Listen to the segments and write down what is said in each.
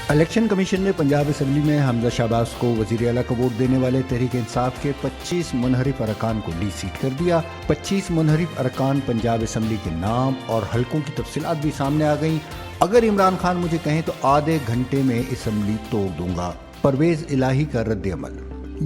Election commission نے Punjab assembly میں حمزہ شہباز کو وزیر اعلیٰ کا ووٹ دینے والے تحریک انصاف کے 25 منحرف ارکان کو ڈی سیٹ کر دیا۔ 25 منحرف ارکان پنجاب اسمبلی کے نام اور حلقوں کی تفصیلات بھی سامنے آ گئیں۔ اگر عمران خان مجھے کہیں تو آدھے گھنٹے میں اسمبلی توڑ دوں گا، پرویز الہی کا رد عمل۔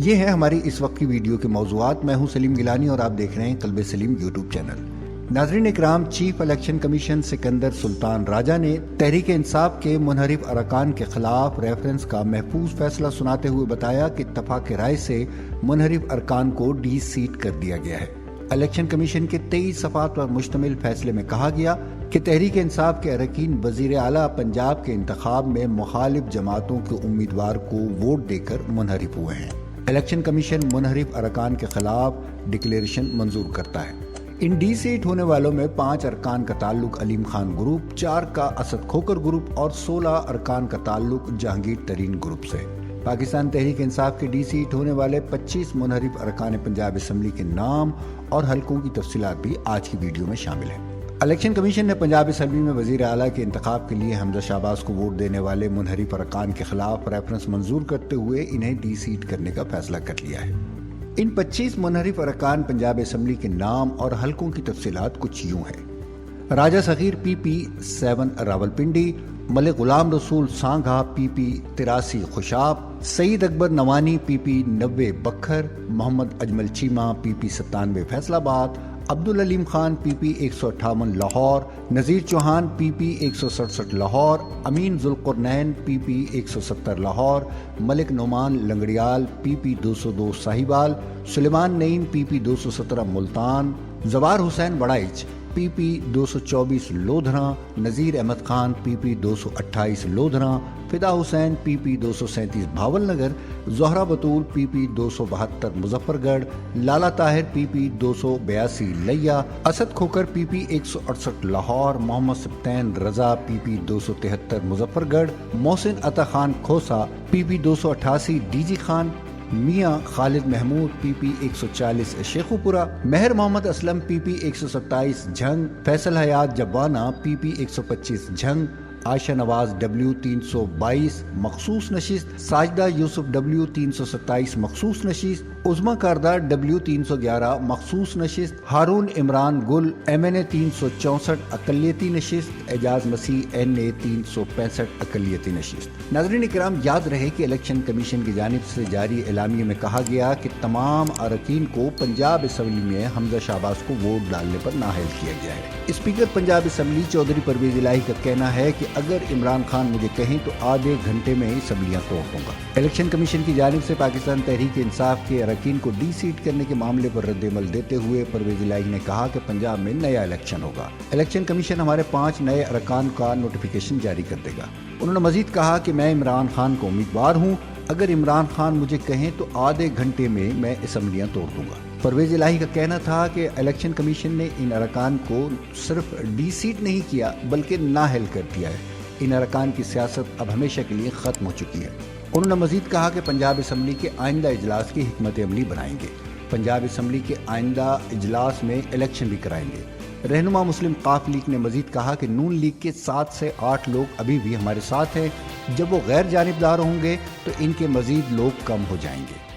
یہ ہے ہماری اس وقت کی ویڈیو کے موضوعات۔ میں ہوں سلیم گیلانی اور آپ دیکھ رہے ہیں قلب سلیم یوٹیوب چینل۔ ناظرین اکرام، چیف الیکشن کمیشن سکندر سلطان راجہ نے تحریک انصاف کے منحرف ارکان کے خلاف ریفرنس کا محفوظ فیصلہ سناتے ہوئے بتایا کہ اتفاق رائے سے منحرف ارکان کو ڈی سیٹ کر دیا گیا ہے۔ الیکشن کمیشن کے 23 صفحات پر مشتمل فیصلے میں کہا گیا کہ تحریک انصاف کے اراکین وزیر اعلیٰ پنجاب کے انتخاب میں مخالف جماعتوں کے امیدوار کو ووٹ دے کر منحرف ہوئے ہیں۔ الیکشن کمیشن منحرف ارکان کے خلاف ڈکلیریشن منظور کرتا ہے۔ ان ڈی سیٹ ہونے والوں میں 5 ارکان کا تعلق علیم خان گروپ، 4 کا اسد کھوکر گروپ اور 16 ارکان کا تعلق جہانگیر ترین گروپ سے۔ پاکستان تحریک انصاف کے ڈی سیٹ ہونے والے 25 منحرف ارکان پنجاب اسمبلی کے نام اور حلقوں کی تفصیلات بھی آج کی ویڈیو میں شامل ہیں۔ الیکشن کمیشن نے پنجاب اسمبلی میں وزیر اعلیٰ کے انتخاب کے لیے حمزہ شہباز کو ووٹ دینے والے منحرف ارکان کے خلاف ریفرنس منظور کرتے ہوئے انہیں ڈی سیٹ کرنے کا فیصلہ کر لیا ہے۔ ان 25 منحرف ارکان پنجاب اسمبلی کے نام اور حلقوں کی تفصیلات کچھ یوں ہیں۔ راجہ صغیر پی پی 7 راولپنڈی، ملک غلام رسول سانگھا پی پی 83 خوشاب، سعید اکبر نوانی پی پی 90 بکھر، محمد اجمل چیمہ پی پی 97 فیصل آباد، عبدالعلیم خان پی پی 158 لاہور، نذیر چوہان پی پی 167 لاہور، امین ذوالقرنین پی پی 170 لاہور، ملک نعمان لنگڑیال پی پی 202 ساہیوال، سلیمان نعیم پی پی 217 ملتان، زوار حسین بڑائچ پی پی 224 لودھراں، نذیر احمد خان پی پی 228 لودھراں، فدا حسین پی پی 237 بھاول نگر، زہرہ بطول پی پی 272 مظفر گڑھ، لالا طاہر پی پی 282 لیا، اسد کھوکر پی پی 168 لاہور، محمد سبطین رضا پی پی 273 مظفر گڑھ، محسن عطا خان کھوسا پی پی 288 ڈی جی خان، میاں خالد محمود پی پی 140 شیخو پورہ، مہر محمد اسلم پی پی 127 جھنگ، فیصل حیات جبانہ پی پی 125 جھنگ، عائشہ نواز ڈبلیو 322 مخصوص نشست، ساجدہ یوسف ڈبلیو 327 مخصوص نشست، عظمیٰ کردہ ڈبلیو 311 مخصوص نشست، ہارون عمران گل ایم این اے 364 اقلیتی نشست، اعجاز مسیح این اے 365 اقلیتی نشست۔ ناظرین اکرام، یاد رہے کہ الیکشن کمیشن کی جانب سے جاری اعلامیے میں کہا گیا کہ تمام اراکین کو پنجاب اسمبلی میں حمزہ شہباز کو ووٹ ڈالنے پر نااہل کیا گیا ہے۔ اسپیکر پنجاب اسمبلی چودھری پرویز الہی کا کہنا ہے کہ اگر عمران خان مجھے کہیں تو آدھے گھنٹے میں اسمبلیاں توڑ دوں گا۔ الیکشن کمیشن کی جانب سے پاکستان تحریک انصاف کے اراکین کو ڈی سیٹ کرنے کے معاملے پر رد عمل دیتے ہوئے پرویز الہی نے کہا کہ پنجاب میں نیا الیکشن ہوگا۔ الیکشن کمیشن ہمارے 5 نئے ارکان کا نوٹیفیکیشن جاری کر دے گا۔ انہوں نے مزید کہا کہ میں عمران خان کو امیدوار ہوں، اگر عمران خان مجھے کہیں تو آدھے گھنٹے میں اسمبلیاں توڑ دوں گا۔ پرویز الہی کا کہنا تھا کہ الیکشن کمیشن نے ان ارکان کو صرف ڈی سیٹ نہیں کیا بلکہ نااہل کر دیا ہے۔ ان ارکان کی سیاست اب ہمیشہ کے لیے ختم ہو چکی ہے۔ انہوں نے مزید کہا کہ پنجاب اسمبلی کے آئندہ اجلاس کی حکمت عملی بنائیں گے۔ پنجاب اسمبلی کے آئندہ اجلاس میں الیکشن بھی کرائیں گے۔ رہنما مسلم قاف لیگ نے مزید کہا کہ نون لیگ کے 7 سے 8 لوگ ابھی بھی ہمارے ساتھ ہیں، جب وہ غیر جانبدار ہوں گے تو ان کے مزید لوگ کم ہو جائیں گے۔